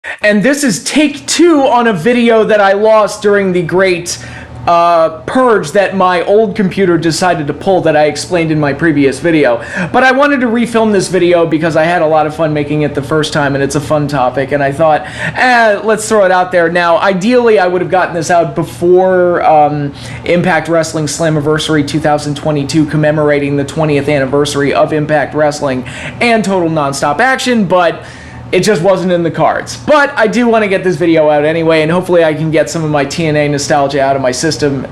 And this is take 2 on a video that I lost during the great purge that my old computer decided to pull that I explained in my previous video. But I wanted to refilm this video because I had a lot of fun making it the first time, and it's a fun topic, and I thought, let's throw it out there. Now, ideally, I would have gotten this out before Impact Wrestling Slammiversary 2022, commemorating the 20th anniversary of Impact Wrestling and Total Nonstop Action, but it just wasn't in the cards. But I do want to get this video out anyway, and hopefully I can get some of my TNA nostalgia out of my system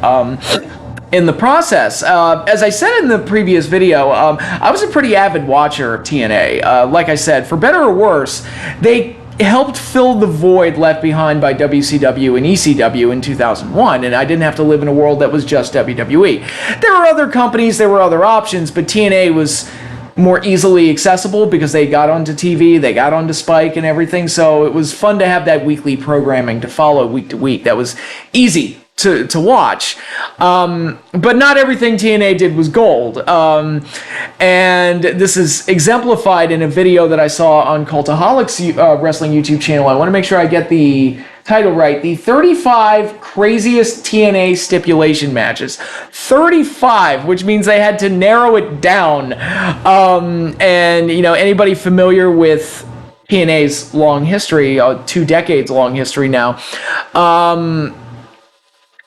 in the process. As I said in the previous video, I was a pretty avid watcher of TNA. Like I said, for better or worse, they helped fill the void left behind by WCW and ECW in 2001, and I didn't have to live in a world that was just WWE. There were other companies, there were other options, but TNA was more easily accessible because they got onto TV, they got onto Spike and everything, so it was fun to have that weekly programming to follow week to week. That was easy to watch. But not everything TNA did was gold. And this is exemplified in a video that I saw on Cultaholic's Wrestling YouTube channel. I want to make sure I get the title right. The 35 craziest TNA stipulation matches. 35, which means they had to narrow it down. And, you know, anybody familiar with TNA's long history, 2 decades long history now,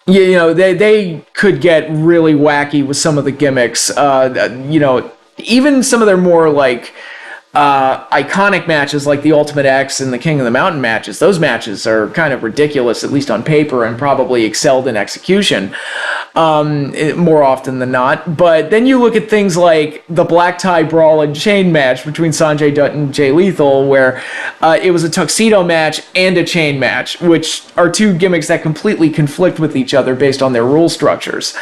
you know, they could get really wacky with some of the gimmicks. You know, even some of their more like iconic matches like the Ultimate X and the King of the Mountain matches. Those matches are kind of ridiculous, at least on paper, and probably excelled in execution more often than not. But then you look at things like the Black Tie Brawl and Chain match between Sanjay Dutt and Jay Lethal, where it was a tuxedo match and a chain match, which are 2 gimmicks that completely conflict with each other based on their rule structures.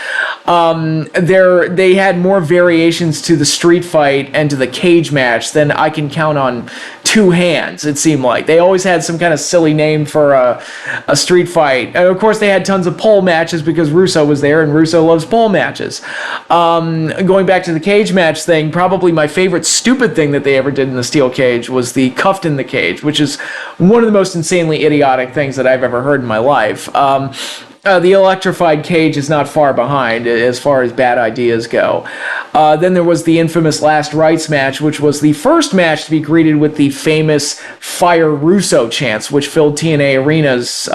They had more variations to the street fight and to the cage match than I can count on 2 hands, it seemed like. They always had some kind of silly name for a street fight. And of course, they had tons of pole matches because Russo was there, and Russo loves pole matches. Going back to the cage match thing, probably my favorite stupid thing that they ever did in the steel cage was the cuffed in the cage, which is one of the most insanely idiotic things that I've ever heard in my life. The electrified cage is not far behind as far as bad ideas go. Then there was the infamous Last Rites match, which was the first match to be greeted with the famous Fire Russo chants, which filled TNA arenas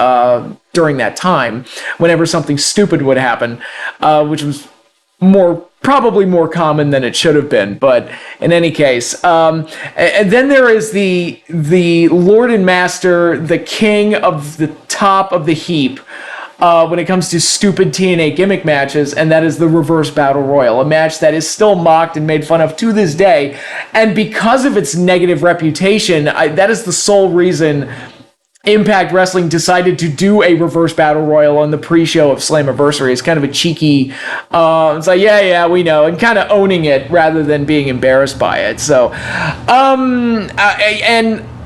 during that time, whenever something stupid would happen, which was probably more common than it should have been, but in any case. And then there is the Lord and Master, the king of the top of the heap, when it comes to stupid TNA gimmick matches, and that is the Reverse Battle Royal, a match that is still mocked and made fun of to this day. And because of its negative reputation, that is the sole reason Impact Wrestling decided to do a Reverse Battle Royal on the pre-show of Slammiversary. It's kind of a cheeky, it's like, yeah, we know, and kind of owning it rather than being embarrassed by it. So, and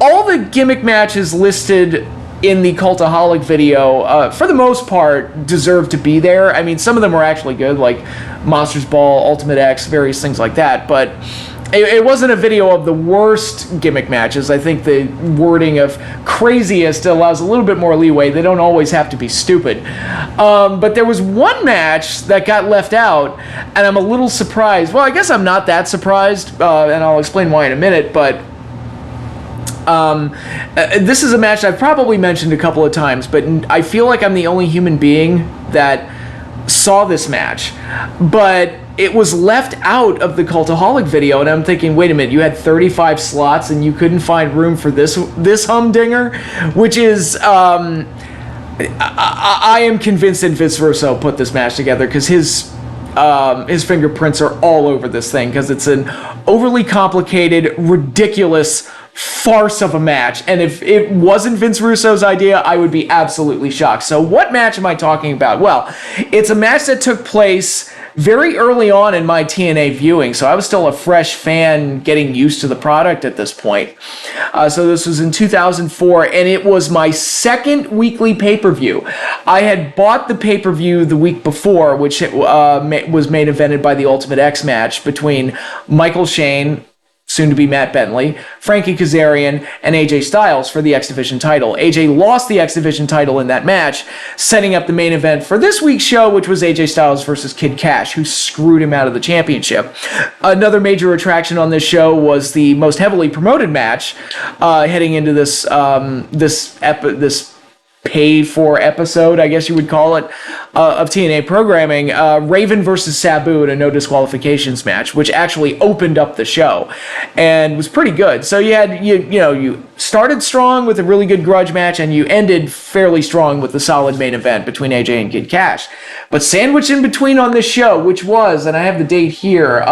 all the gimmick matches listed in the Cultaholic video, for the most part, deserve to be there. I mean, some of them were actually good, like Monsters Ball, Ultimate X, various things like that, but it wasn't a video of the worst gimmick matches. I think the wording of craziest allows a little bit more leeway. They don't always have to be stupid. But there was one match that got left out, and I'm a little surprised. Well, I guess I'm not that surprised, and I'll explain why in a minute, but this is a match I've probably mentioned a couple of times, but I feel like I'm the only human being that saw this match. But it was left out of the Cultaholic video, and I'm thinking, wait a minute, you had 35 slots and you couldn't find room for this humdinger? Which is, I am convinced that Vince Russo put this match together because his fingerprints are all over this thing, because it's an overly complicated, ridiculous farce of a match, and if it wasn't Vince Russo's idea, I would be absolutely shocked. So what match am I talking about? Well, it's a match that took place very early on in my TNA viewing, so I was still a fresh fan getting used to the product at this point. So this was in 2004, and it was my second weekly pay-per-view. I had bought the pay-per-view the week before, which was main evented by the Ultimate X match between Michael Shane, soon to be Matt Bentley, Frankie Kazarian, and AJ Styles for the X Division title. AJ lost the X Division title in that match, setting up the main event for this week's show, which was AJ Styles versus Kid Cash, who screwed him out of the championship. Another major attraction on this show was the most heavily promoted match heading into this pay-for episode, I guess you would call it, of TNA programming, Raven versus Sabu in a no disqualifications match, which actually opened up the show and was pretty good. So you had you started strong with a really good grudge match, and you ended fairly strong with the solid main event between AJ and Kid Cash. But sandwiched in between on this show, which was, and I have the date here,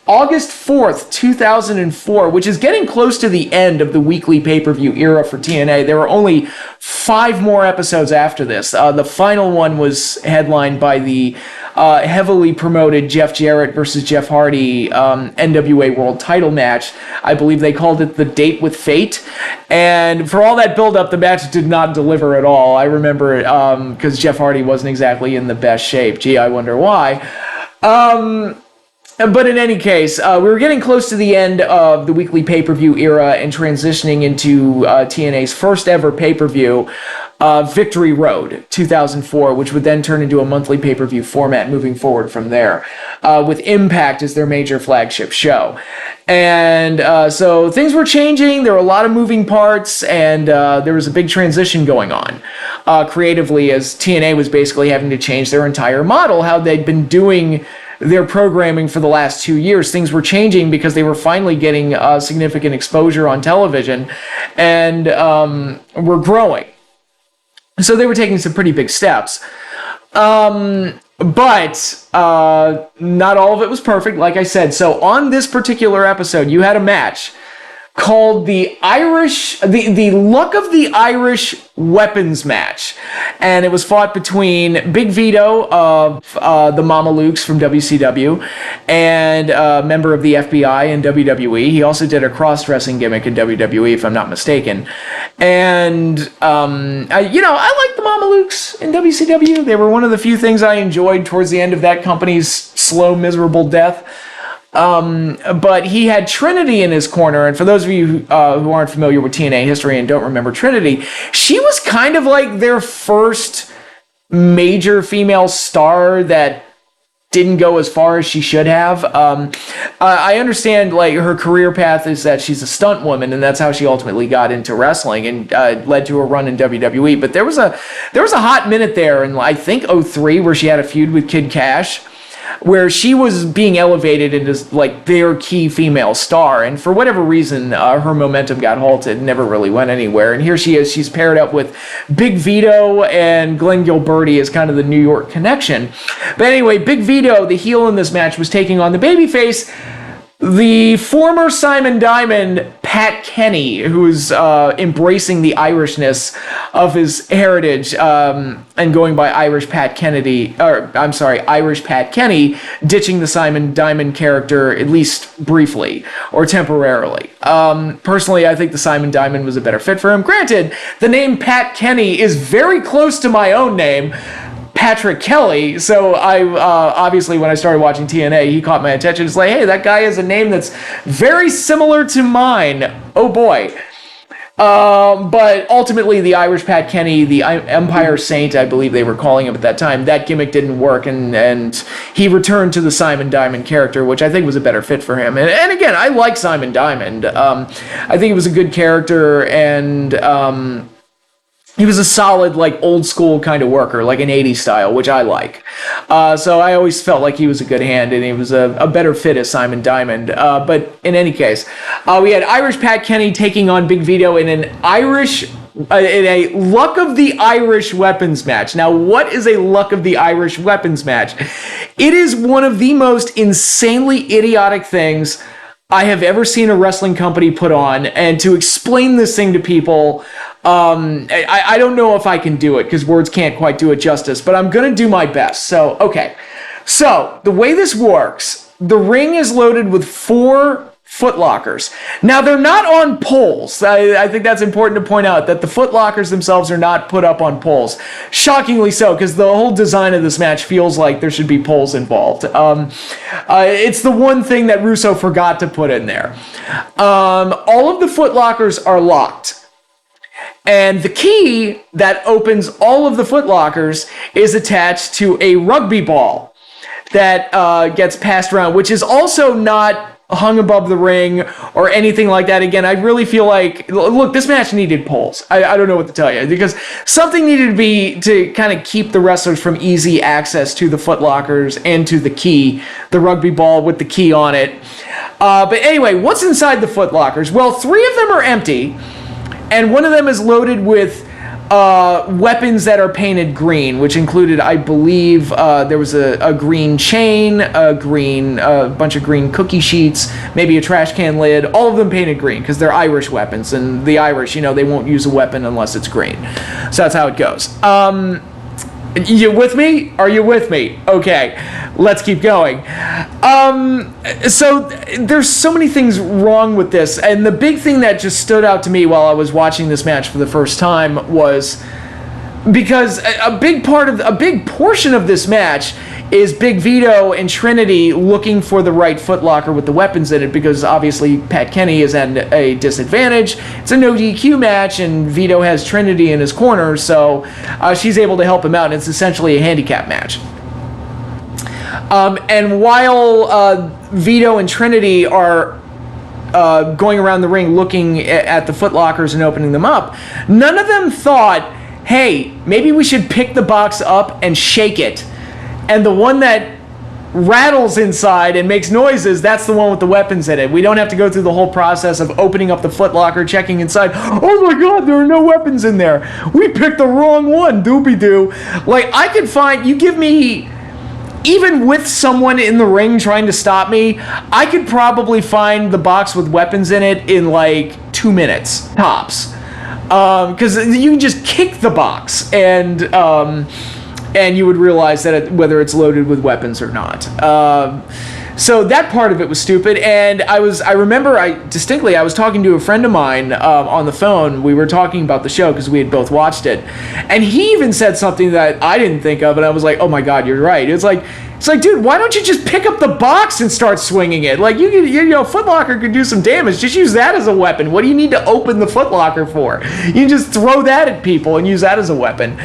August 4th, 2004, which is getting close to the end of the weekly pay-per-view era for TNA. There were only 5 more episodes after this. The final one was headlined by the heavily promoted Jeff Jarrett versus Jeff Hardy NWA World Title match. I believe they called it the Date with Fate. And for all that build-up, the match did not deliver at all. I remember because Jeff Hardy wasn't exactly in the best shape. Gee, I wonder why. But in any case, we were getting close to the end of the weekly pay-per-view era and transitioning into TNA's first ever pay-per-view, Victory Road 2004, which would then turn into a monthly pay-per-view format moving forward from there, with Impact as their major flagship show. And so things were changing, there were a lot of moving parts, and there was a big transition going on creatively, as TNA was basically having to change their entire model, how they'd been doing their programming for the last 2 years. Things were changing because they were finally getting significant exposure on television and were growing. So they were taking some pretty big steps. But not all of it was perfect, like I said. So on this particular episode, you had a match called the Luck of the Irish Weapons match. And it was fought between Big Vito of the Mamalukes from WCW and a member of the FBI in WWE. He also did a cross-dressing gimmick in WWE, if I'm not mistaken. And, I like the Mamalukes in WCW. They were one of the few things I enjoyed towards the end of that company's slow, miserable death. But he had Trinity in his corner, and for those of you who aren't familiar with TNA history and don't remember Trinity, she was kind of like their first major female star that didn't go as far as she should have. I understand like her career path is that she's a stunt woman, and that's how she ultimately got into wrestling and led to a run in WWE. But there was a hot minute there in I think 2003 where she had a feud with Kid Cash, where she was being elevated into like their key female star, and for whatever reason her momentum got halted and never really went anywhere. And here she is, she's paired up with Big Vito and Glenn Gilberti as kind of the New York connection. But anyway, Big Vito, the heel in this match, was taking on the babyface, the former Simon Diamond, Pat Kenny, who is embracing the Irishness of his heritage and going by Irish Pat Kenny, ditching the Simon Diamond character, at least briefly or temporarily. Personally, I think the Simon Diamond was a better fit for him. Granted, the name Pat Kenny is very close to my own name, Patrick Kelly, so I obviously when I started watching TNA, he caught my attention. It's like, hey, that guy has a name that's very similar to mine. Oh boy. But ultimately, the Irish Pat Kenny, the Empire Saint, I believe they were calling him at that time, that gimmick didn't work, and he returned to the Simon Diamond character, which I think was a better fit for him. And again, I like Simon Diamond. I think he was a good character, and he was a solid, like, old-school kind of worker, like an 80s style, which I like. So I always felt like he was a good hand, and he was a better fit as Simon Diamond. But in any case, we had Irish Pat Kenny taking on Big Vito in in a Luck of the Irish Weapons match. Now, what is a Luck of the Irish Weapons match? It is one of the most insanely idiotic things I have ever seen a wrestling company put on, and to explain this thing to people, I don't know if I can do it, because words can't quite do it justice, but I'm going to do my best. So, okay. So, the way this works, the ring is loaded with 4 foot lockers. Now, they're not on poles. I think that's important to point out, that the foot lockers themselves are not put up on poles. Shockingly so, because the whole design of this match feels like there should be poles involved. It's the one thing that Russo forgot to put in there. All of the foot lockers are locked. And the key that opens all of the foot lockers is attached to a rugby ball that gets passed around, which is also not hung above the ring or anything like that. Again, I really feel like, look, this match needed poles. I don't know what to tell you, because something needed to be to kind of keep the wrestlers from easy access to the foot lockers and to the key, the rugby ball with the key on it. But anyway, what's inside the foot lockers? Well, 3 of them are empty, and one of them is loaded with weapons that are painted green, which included, I believe, there was a green chain, a bunch of green cookie sheets, maybe a trash can lid, all of them painted green, because they're Irish weapons, and the Irish, they won't use a weapon unless it's green. So that's how it goes. You with me? Are you with me? Okay, let's keep going. So there's so many things wrong with this, and the big thing that just stood out to me while I was watching this match for the first time was because a big portion of this match is Big Vito and Trinity looking for the right footlocker with the weapons in it, because obviously Pat Kenny is at a disadvantage. It's a no DQ match, and Vito has Trinity in his corner, so she's able to help him out, and it's essentially a handicap match. And while Vito and Trinity are going around the ring looking at the footlockers and opening them up, none of them thought, hey, maybe we should pick the box up and shake it. And the one that rattles inside and makes noises, that's the one with the weapons in it. We don't have to go through the whole process of opening up the footlocker, checking inside. Oh my God, there are no weapons in there. We picked the wrong one, doobie-doo. Like, I could find, you give me, even with someone in the ring trying to stop me, I could probably find the box with weapons in it in like 2 minutes, tops. Because you can just kick the box, and you would realize that whether it's loaded with weapons or not. So that part of it was stupid, and I remember distinctly I was talking to a friend of mine on the phone. We were talking about the show because we had both watched it, and he even said something that I didn't think of, and I was like, oh my God, you're right. It's like, dude, why don't you just pick up the box and start swinging it? Like, footlocker could do some damage. Just use that as a weapon. What do you need to open the footlocker for? You can just throw that at people and use that as a weapon.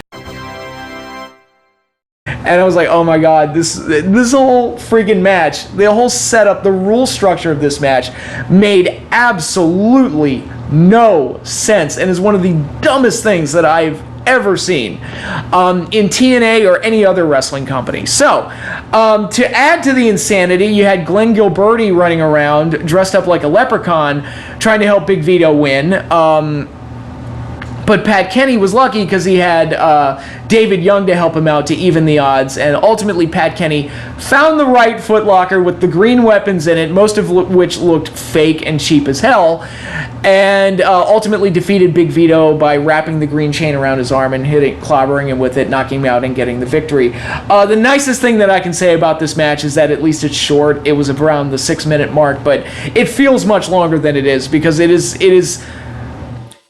And I was like, oh my God, this whole freaking match, the whole setup, the rule structure of this match made absolutely no sense, and is one of the dumbest things that I've ever seen in TNA or any other wrestling company. So, to add to the insanity, you had Glenn Gilberti running around dressed up like a leprechaun trying to help Big Vito win. But Pat Kenny was lucky because he had David Young to help him out to even the odds, and ultimately Pat Kenny found the right footlocker with the green weapons in it, most of which looked fake and cheap as hell, and ultimately defeated Big Vito by wrapping the green chain around his arm and clobbering him with it, knocking him out and getting the victory. The nicest thing that I can say about this match is that at least it's short. It was around the 6-minute mark, but it feels much longer than it is, because it is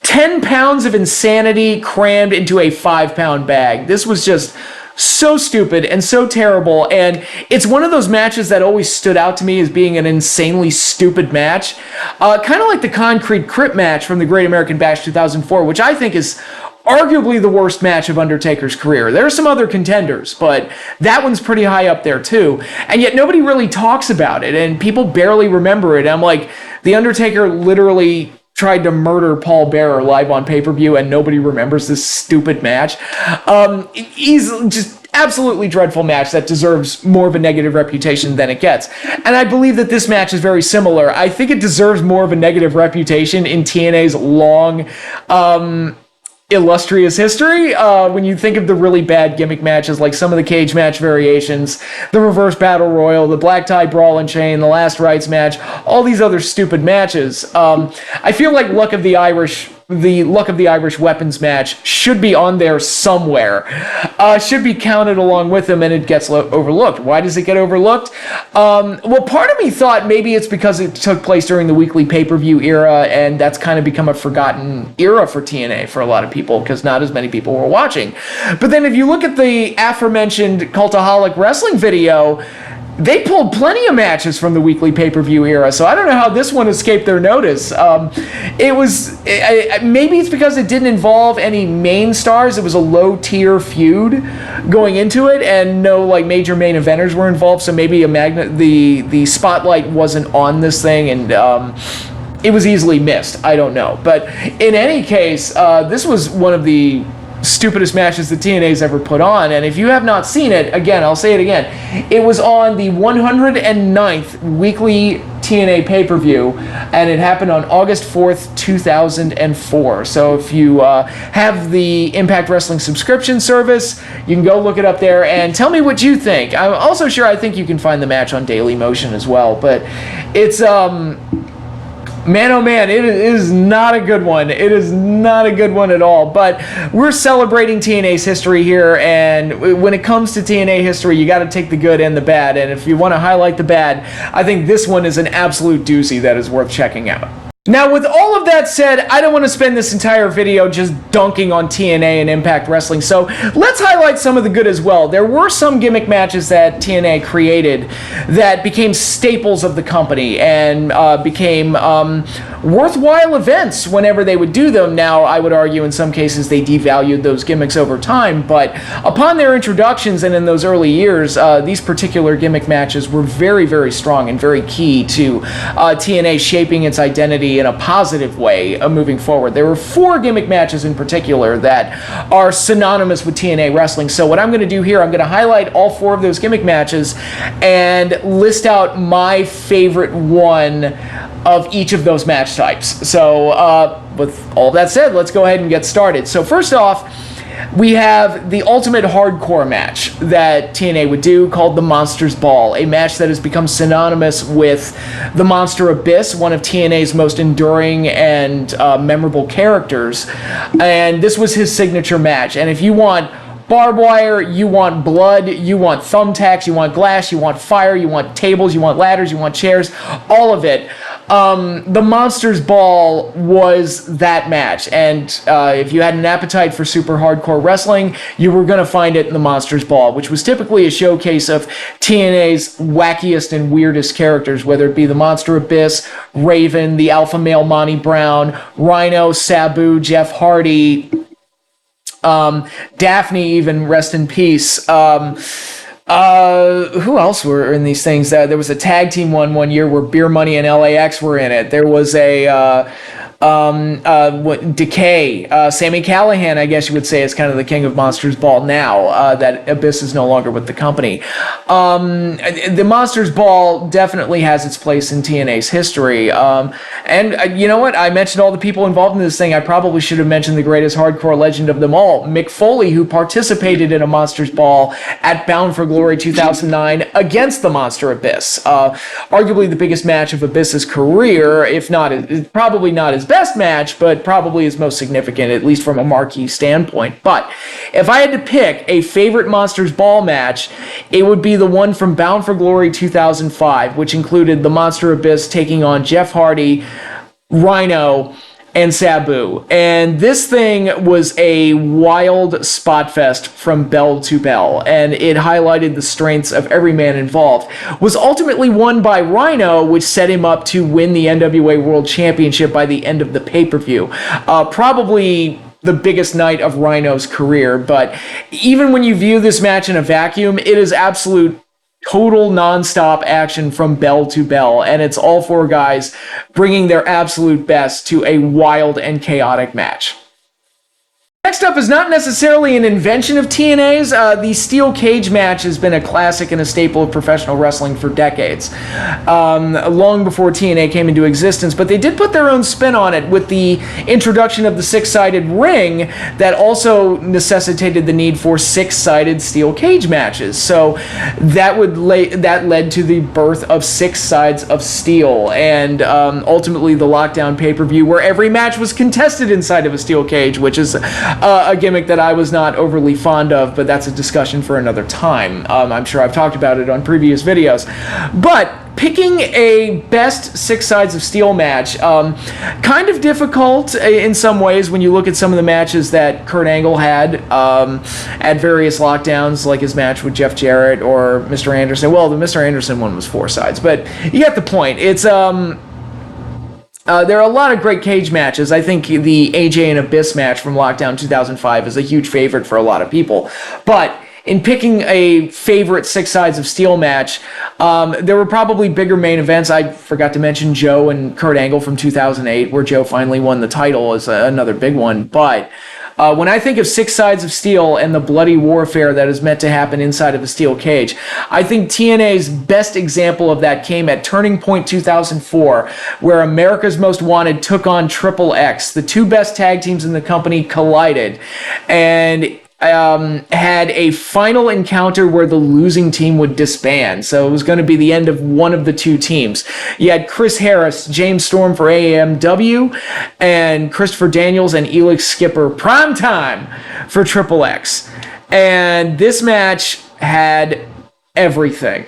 10 pounds of insanity crammed into a 5-pound bag. This was just so stupid and so terrible, and it's one of those matches that always stood out to me as being an insanely stupid match. Kind of like the Concrete Crip match from the Great American Bash 2004, which I think is arguably the worst match of Undertaker's career. There are some other contenders, but that one's pretty high up there too, and yet nobody really talks about it, and people barely remember it. I'm like, The Undertaker literally tried to murder Paul Bearer live on pay-per-view, and nobody remembers this stupid match. He's just absolutely dreadful match that deserves more of a negative reputation than it gets. And I believe that this match is very similar. I think it deserves more of a negative reputation in TNA's long, illustrious history. When you think of the really bad gimmick matches, like some of the cage match variations, the reverse battle royal, the black tie brawl and chain, the last rites match, all these other stupid matches. I feel like Luck of the Irish the Luck of the Irish Weapons match should be on there somewhere. Should be counted along with them, and it gets overlooked. Why does it get overlooked? Well, part of me thought maybe it's because it took place during the weekly pay-per-view era, and that's kind of become a forgotten era for TNA for a lot of people, because not as many people were watching. But then if you look at the aforementioned Cultaholic Wrestling video, they pulled plenty of matches from the weekly pay-per-view era, so I don't know how this one escaped their notice. Maybe it's because it didn't involve any main stars. It was a low-tier feud going into it, and no like major main eventers were involved. So maybe the spotlight wasn't on this thing, and it was easily missed. I don't know, but in any case, this was one of the stupidest matches that TNA's ever put on, and if you have not seen it, again, I'll say it again, it was on the 109th weekly TNA pay-per-view, and it happened on August 4th, 2004. So if you have the Impact Wrestling subscription service, you can go look it up there and tell me what you think. I'm also sure I think you can find the match on Daily Motion as well, but it's man, oh man, it is not a good one. It is not a good one at all. But we're celebrating TNA's history here, and when it comes to TNA history, you got to take the good and the bad. And if you want to highlight the bad, I think this one is an absolute doozy that is worth checking out. Now, with all of that said, I don't want to spend this entire video just dunking on TNA and Impact Wrestling, so let's highlight some of the good as well. There were some gimmick matches that TNA created that became staples of the company and became worthwhile events whenever they would do them. Now, I would argue in some cases they devalued those gimmicks over time, but upon their introductions and in those early years, these particular gimmick matches were very, very strong and very key to TNA shaping its identity in a positive way moving forward. There were 4 gimmick matches in particular that are synonymous with TNA wrestling. So what I'm going to do here, I'm going to highlight all 4 of those gimmick matches and list out my favorite one of each of those match types. So with all that said, let's go ahead and get started. So first off, we have the ultimate hardcore match that TNA would do called the Monsters Ball, a match that has become synonymous with the Monster Abyss, one of TNA's most enduring and memorable characters. And this was his signature match. And if you want barbed wire, you want blood, you want thumbtacks, you want glass, you want fire, you want tables, you want ladders, you want chairs, all of it. The Monsters Ball was that match, and if you had an appetite for super hardcore wrestling, you were going to find it in the Monsters Ball, which was typically a showcase of TNA's wackiest and weirdest characters, whether it be the Monster Abyss, Raven, the Alpha Male Monty Brown, Rhino, Sabu, Jeff Hardy, Daphne, even, rest in peace. Who else were in these things? There was a tag team one year where Beer Money and LAX were in it. There was a Decay. Sammy Callahan, I guess you would say, is kind of the king of Monsters Ball now, that Abyss is no longer with the company. The Monsters Ball definitely has its place in TNA's history. And you know what? I mentioned all the people involved in this thing. I probably should have mentioned the greatest hardcore legend of them all, Mick Foley, who participated in a Monsters Ball at Bound for Glory 2009 against the Monster Abyss. Arguably the biggest match of Abyss's career, if not, probably not his best match, but probably his most significant, at least from a marquee standpoint. But if I had to pick a favorite Monsters Ball match, it would be the one from Bound for Glory 2005, which included the Monster Abyss taking on Jeff Hardy, Rhino, and Sabu. And this thing was a wild spot fest from bell to bell, and it highlighted the strengths of every man involved. Was ultimately won by Rhino, which set him up to win the NWA World Championship by the end of the pay-per-view. Probably the biggest night of Rhino's career, but even when you view this match in a vacuum, it is absolute total non-stop action from bell to bell, and it's all 4 guys bringing their absolute best to a wild and chaotic match. Next up is not necessarily an invention of TNA's. The steel cage match has been a classic and a staple of professional wrestling for decades, long before TNA came into existence. But they did put their own spin on it with the introduction of the six-sided ring that also necessitated the need for six-sided steel cage matches. So that led to the birth of Six Sides of Steel, and ultimately the Lockdown pay-per-view, where every match was contested inside of a steel cage, which is a gimmick that I was not overly fond of, but that's a discussion for another time. I'm sure I've talked about it on previous videos. But picking a best Six Sides of Steel match, kind of difficult in some ways when you look at some of the matches that Kurt Angle had at various Lockdowns, like his match with Jeff Jarrett or Mr. Anderson. Well, the Mr. Anderson one was 4 sides, but you get the point. It's there are a lot of great cage matches. I think the AJ and Abyss match from Lockdown 2005 is a huge favorite for a lot of people. But in picking a favorite Six Sides of Steel match, there were probably bigger main events. I forgot to mention Joe and Kurt Angle from 2008, where Joe finally won the title, is another big one. But when I think of Six Sides of Steel and the bloody warfare that is meant to happen inside of a steel cage, I think TNA's best example of that came at Turning Point 2004, where America's Most Wanted took on Triple X. The two best tag teams in the company collided, and had a final encounter where the losing team would disband. So it was going to be the end of one of the two teams. You had Chris Harris, James Storm for AAMW, and Christopher Daniels and Elix Skipper Primetime for Triple X. And this match had everything.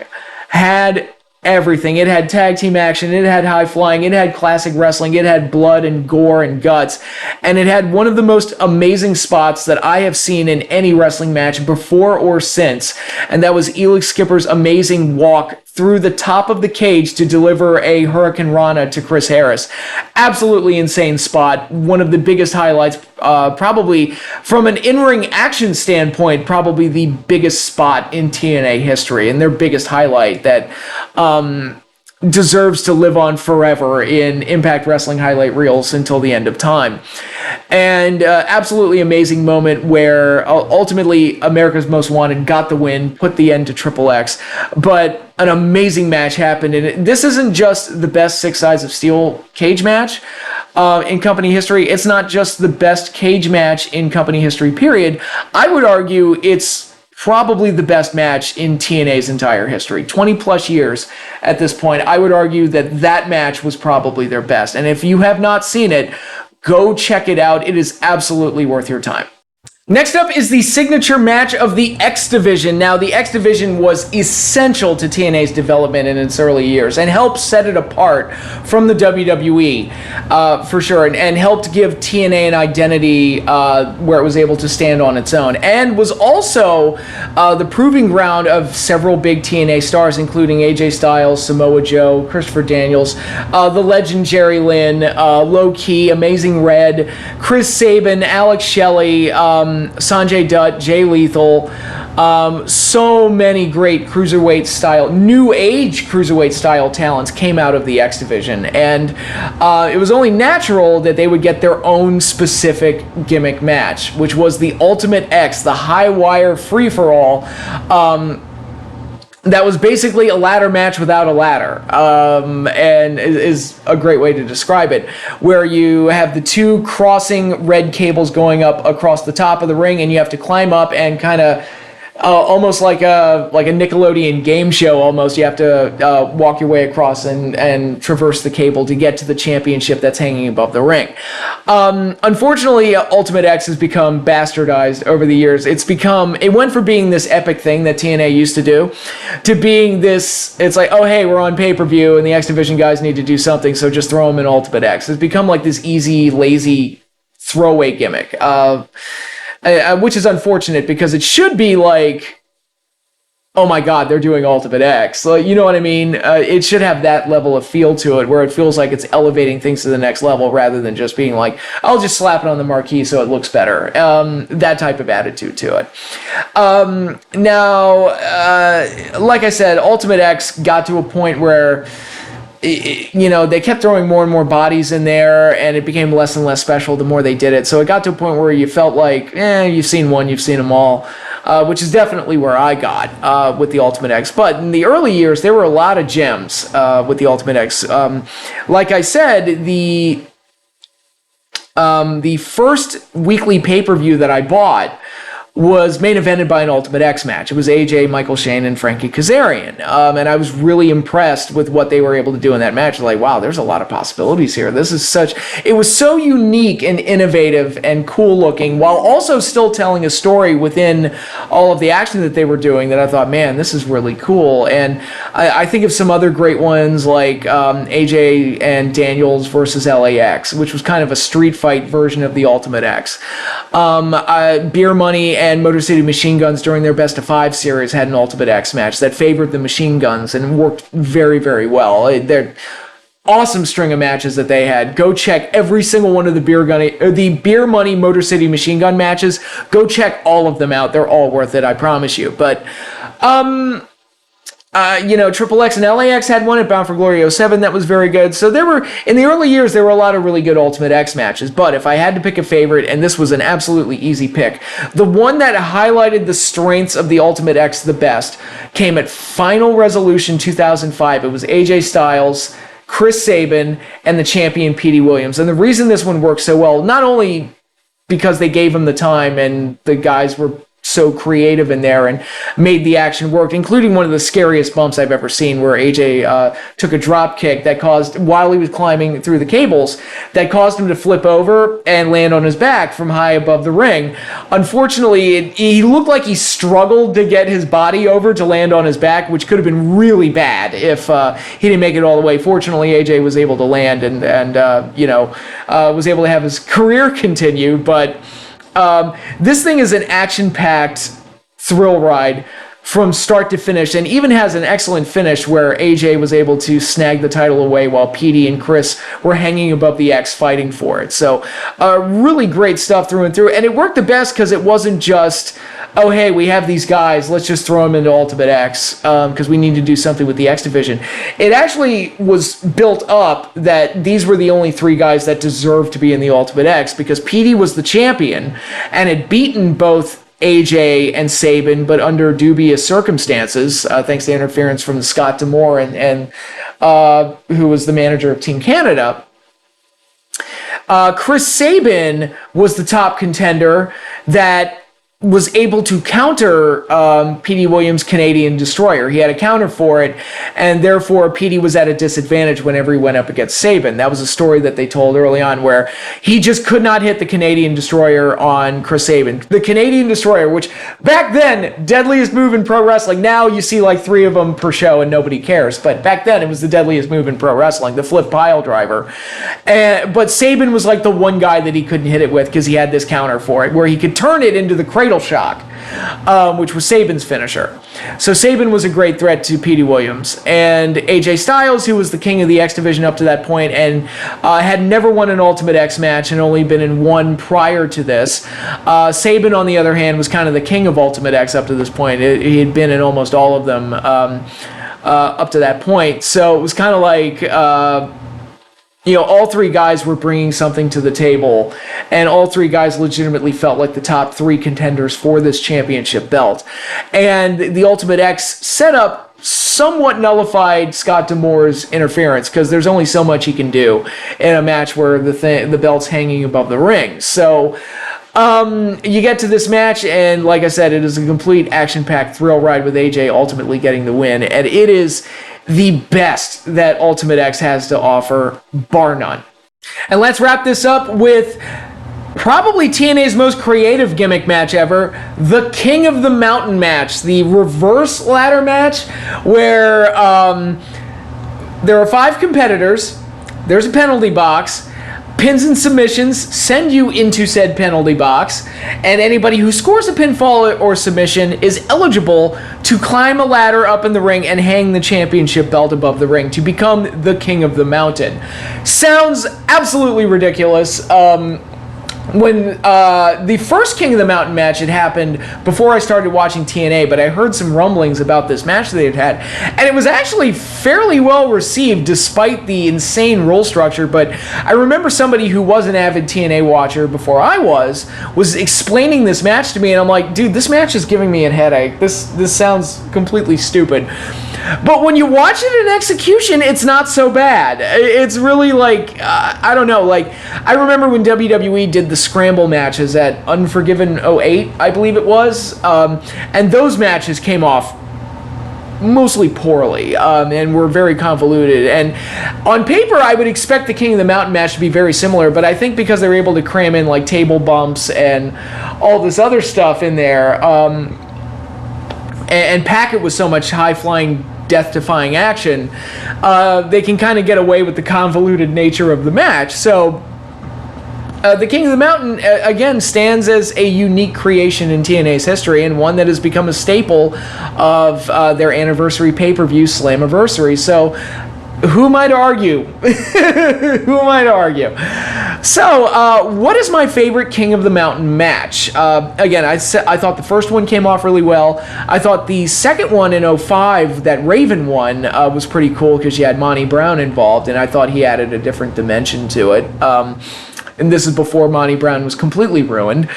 It had tag team action, it had high flying, it had classic wrestling, it had blood and gore and guts, and it had one of the most amazing spots that I have seen in any wrestling match before or since, and that was Elix Skipper's amazing walk through the top of the cage to deliver a Hurricane Rana to Chris Harris. Absolutely insane spot. One of the biggest highlights, probably from an in-ring action standpoint, probably the biggest spot in TNA history, and their biggest highlight that deserves to live on forever in Impact Wrestling highlight reels until the end of time. And absolutely amazing moment where ultimately America's Most Wanted got the win, put the end to Triple X, but an amazing match happened. And this isn't just the best Six Sides of Steel cage match in company history. It's not just the best cage match in company history, period. I would argue it's probably the best match in TNA's entire history. 20 plus years at this point, I would argue that that match was probably their best. And if you have not seen it, go check it out. It is absolutely worth your time. Next up is the signature match of the X Division. Now, the X Division was essential to TNA's development in its early years and helped set it apart from the WWE, for sure, and helped give TNA an identity where it was able to stand on its own, and was also the proving ground of several big TNA stars, including AJ Styles, Samoa Joe, Christopher Daniels, the legend Jerry Lynn, Low Key, Amazing Red, Chris Sabin, Alex Shelley, Sanjay Dutt, Jay Lethal, so many great cruiserweight style, new age cruiserweight style talents came out of the X Division, and it was only natural that they would get their own specific gimmick match, which was the Ultimate X, the high wire free-for-all, that was basically a ladder match without a ladder, and is a great way to describe it, where you have the two crossing red cables going up across the top of the ring, and you have to climb up and kind of almost like a Nickelodeon game show. Almost, you have to walk your way across and traverse the cable to get to the championship that's hanging above the ring. Unfortunately, Ultimate X has become bastardized over the years. It went from being this epic thing that TNA used to do to being this, it's like, oh hey, we're on pay-per-view and the X Division guys need to do something, so just throw them in Ultimate X. It's become like this easy, lazy throwaway gimmick. Which is unfortunate, because it should be like, oh my god, they're doing Ultimate X. Like, you know what I mean? It should have that level of feel to it, where it feels like it's elevating things to the next level, rather than just being like, I'll just slap it on the marquee so it looks better. That type of attitude to it. Now, like I said, Ultimate X got to a point where they kept throwing more and more bodies in there, and it became less and less special the more they did it. So it got to a point where you felt like, you've seen one, you've seen them all, which is definitely where I got with the Ultimate X. But in the early years, there were a lot of gems with the Ultimate X. Like I said, the first weekly pay-per-view that I bought was main evented by an Ultimate X match. It was AJ, Michael Shane, and Frankie Kazarian. And I was really impressed with what they were able to do in that match. Like, wow, there's a lot of possibilities here. It was so unique and innovative and cool looking, while also still telling a story within all of the action that they were doing, that I thought, man, this is really cool. And I think of some other great ones like AJ and Daniels versus LAX, which was kind of a street fight version of the Ultimate X. Beer Money and Motor City Machine Guns during their Best of 5 series had an Ultimate X match that favored the Machine Guns and worked very, very well. They're awesome string of matches that they had. Go check every single one of the Beer Money Motor City Machine Gun matches. Go check all of them out. They're all worth it, I promise you. But Triple X and LAX had one at Bound for Glory 07 that was very good. So in the early years, there were a lot of really good Ultimate X matches. But if I had to pick a favorite, and this was an absolutely easy pick, the one that highlighted the strengths of the Ultimate X the best came at Final Resolution 2005. It was AJ Styles, Chris Sabin, and the champion Petey Williams. And the reason this one worked so well, not only because they gave him the time and the guys were so creative in there and made the action work, including one of the scariest bumps I've ever seen, where AJ took a drop kick that caused, while he was climbing through the cables, that caused him to flip over and land on his back from high above the ring. Unfortunately, he looked like he struggled to get his body over to land on his back, which could have been really bad if he didn't make it all the way. Fortunately, AJ was able to land and was able to have his career continue, but this thing is an action-packed thrill ride from start to finish, and even has an excellent finish where AJ was able to snag the title away while Petey and Chris were hanging above the X fighting for it. So really great stuff through and through, and it worked the best because it wasn't just, oh hey, we have these guys, let's just throw them into Ultimate X because we need to do something with the X division. It actually was built up that these were the only 3 guys that deserved to be in the Ultimate X, because Petey was the champion and had beaten both AJ and Sabin, but under dubious circumstances, thanks to interference from Scott D'Amore and who was the manager of Team Canada. Chris Sabin was the top contender that was able to counter Petey Williams' Canadian Destroyer. He had a counter for it, and therefore Petey was at a disadvantage whenever he went up against Sabin. That was a story that they told early on, where he just could not hit the Canadian Destroyer on Chris Sabin. The Canadian Destroyer, which back then, deadliest move in pro wrestling. Now you see like 3 of them per show and nobody cares, but back then it was the deadliest move in pro wrestling, the flip pile driver. But Sabin was like the one guy that he couldn't hit it with because he had this counter for it, where he could turn it into the cradle shock, which was Sabin's finisher. So Sabin was a great threat to Petey Williams. And AJ Styles, who was the king of the X division up to that point and had never won an Ultimate X match and only been in one prior to this. Sabin, on the other hand, was kind of the king of Ultimate X up to this point. He had been in almost all of them up to that point. So it was kind of like all 3 guys were bringing something to the table, and all 3 guys legitimately felt like the top 3 contenders for this championship belt. And the Ultimate X setup somewhat nullified Scott D'Amore's interference, because there's only so much he can do in a match where the belt's hanging above the ring. So you get to this match, and like I said, it is a complete action-packed thrill ride with AJ ultimately getting the win, and it is the best that Ultimate X has to offer, bar none. And let's wrap this up with probably TNA's most creative gimmick match ever, the King of the Mountain match, the reverse ladder match, where there are 5 competitors, there's a penalty box, pins and submissions send you into said penalty box, and anybody who scores a pinfall or submission is eligible to climb a ladder up in the ring and hang the championship belt above the ring to become the King of the Mountain. Sounds absolutely ridiculous. when the first King of the Mountain match had happened before I started watching TNA, but I heard some rumblings about this match that they had, and it was actually fairly well received despite the insane rule structure. But I remember somebody who was an avid TNA watcher before I was explaining this match to me, and I'm like, dude, this match is giving me a headache. This sounds completely stupid. But when you watch it in execution, it's not so bad. It's really like, I don't know, like, I remember when WWE did the scramble matches at Unforgiven '08, I believe it was, and those matches came off mostly poorly, and were very convoluted. And on paper, I would expect the King of the Mountain match to be very similar, but I think because they were able to cram in, like, table bumps and all this other stuff in there, and pack it with so much high-flying, death-defying action, they can kind of get away with the convoluted nature of the match. So the King of the Mountain, again, stands as a unique creation in TNA's history, and one that has become a staple of their anniversary pay-per-view, Slammiversary. So who might argue? Who might argue? So, what is my favorite King of the Mountain match? Again, I thought the first one came off really well. I thought the second one in '05, that Raven one, was pretty cool because you had Monty Brown involved, and I thought he added a different dimension to it. And this is before Monty Brown was completely ruined.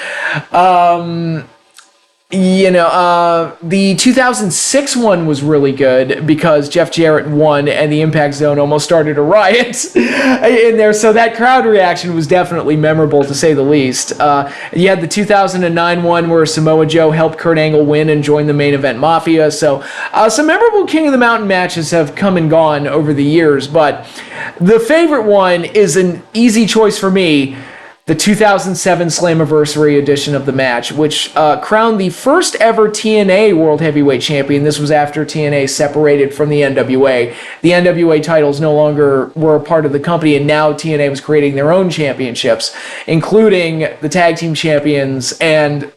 The 2006 one was really good because Jeff Jarrett won and the Impact Zone almost started a riot in there, so that crowd reaction was definitely memorable, to say the least. You had the 2009 one where Samoa Joe helped Kurt Angle win and join the Main Event Mafia, so some memorable King of the Mountain matches have come and gone over the years, but the favorite one is an easy choice for me. The 2007 Slammiversary edition of the match, which crowned the first ever TNA World Heavyweight Champion. This was after TNA separated from the NWA. The NWA titles no longer were a part of the company, and now TNA was creating their own championships, including the Tag Team Champions and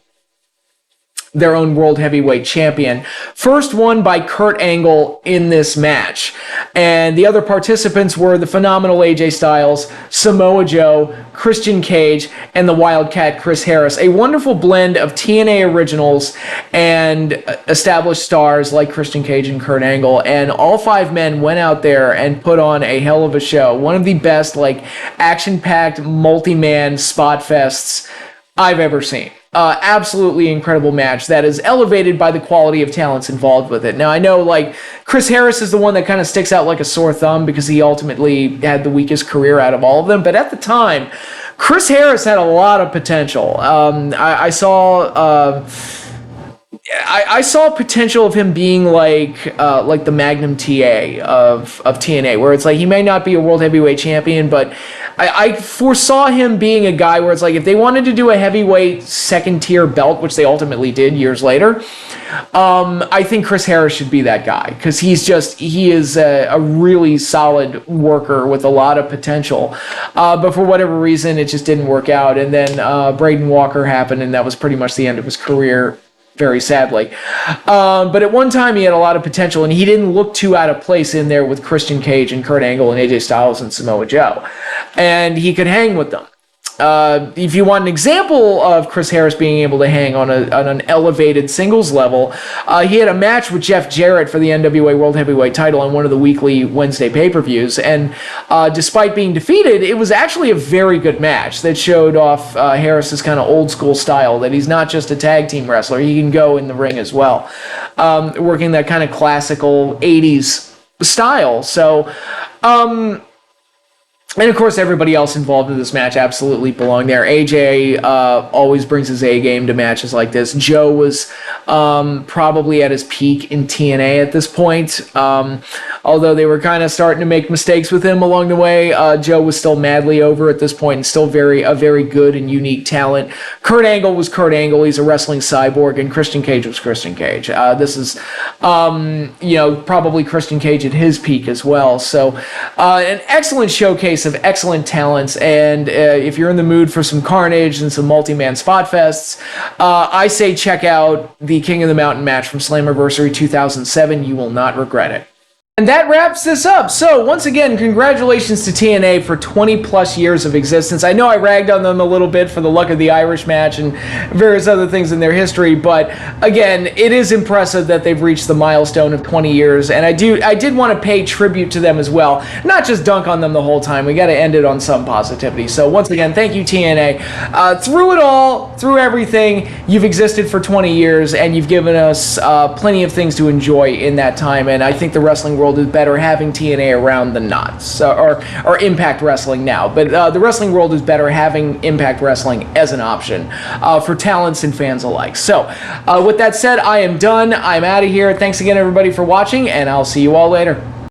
their own World Heavyweight Champion. First won by Kurt Angle in this match. And the other participants were the phenomenal AJ Styles, Samoa Joe, Christian Cage, and the Wildcat Chris Harris. A wonderful blend of TNA originals and established stars like Christian Cage and Kurt Angle. And all five men went out there and put on a hell of a show. One of the best, like, action-packed, multi-man spot fests I've ever seen. Absolutely incredible match that is elevated by the quality of talents involved with it. Now, I know, like, Chris Harris is the one that kind of sticks out like a sore thumb because he ultimately had the weakest career out of all of them, but at the time, Chris Harris had a lot of potential. I saw potential of him being like the Magnum TA of TNA, where it's like he may not be a World Heavyweight Champion, but I foresaw him being a guy where it's like if they wanted to do a heavyweight second tier belt, which they ultimately did years later, I think Chris Harris should be that guy because he is a really solid worker with a lot of potential. But for whatever reason, it just didn't work out. And then Braden Walker happened, and that was pretty much the end of his career, very sadly. But at one time, he had a lot of potential, and he didn't look too out of place in there with Christian Cage and Kurt Angle and AJ Styles and Samoa Joe. And he could hang with them. If you want an example of Chris Harris being able to hang on an elevated singles level, he had a match with Jeff Jarrett for the NWA World Heavyweight title on one of the weekly Wednesday pay-per-views, and despite being defeated, it was actually a very good match that showed off Harris's kind of old school style, that he's not just a tag team wrestler, he can go in the ring as well, working that kind of classical 80s style. So, and of course, everybody else involved in this match absolutely belonged there. AJ always brings his A game to matches like this. Joe was probably at his peak in TNA at this point. Although they were kind of starting to make mistakes with him along the way, Joe was still madly over at this point and still a very good and unique talent. Kurt Angle was Kurt Angle. He's a wrestling cyborg, and Christian Cage was Christian Cage. This is, probably Christian Cage at his peak as well. So an excellent showcase of excellent talents, and if you're in the mood for some carnage and some multi-man spot fests, I say check out the King of the Mountain match from Slammiversary 2007. You will not regret it. And that wraps this up. So, once again, congratulations to TNA for 20 plus years of existence. I know I ragged on them a little bit for the Luck of the Irish match and various other things in their history, but again, it is impressive that they've reached the milestone of 20 years, and I did want to pay tribute to them as well, not just dunk on them the whole time. We got to end it on some positivity. So, once again, thank you, TNA. Through it all, through everything, you've existed for 20 years, and you've given us plenty of things to enjoy in that time, and I think the wrestling world is better having TNA around than not, so, or Impact Wrestling now. But the wrestling world is better having Impact Wrestling as an option for talents and fans alike. So, with that said, I am done. I'm out of here. Thanks again, everybody, for watching, and I'll see you all later.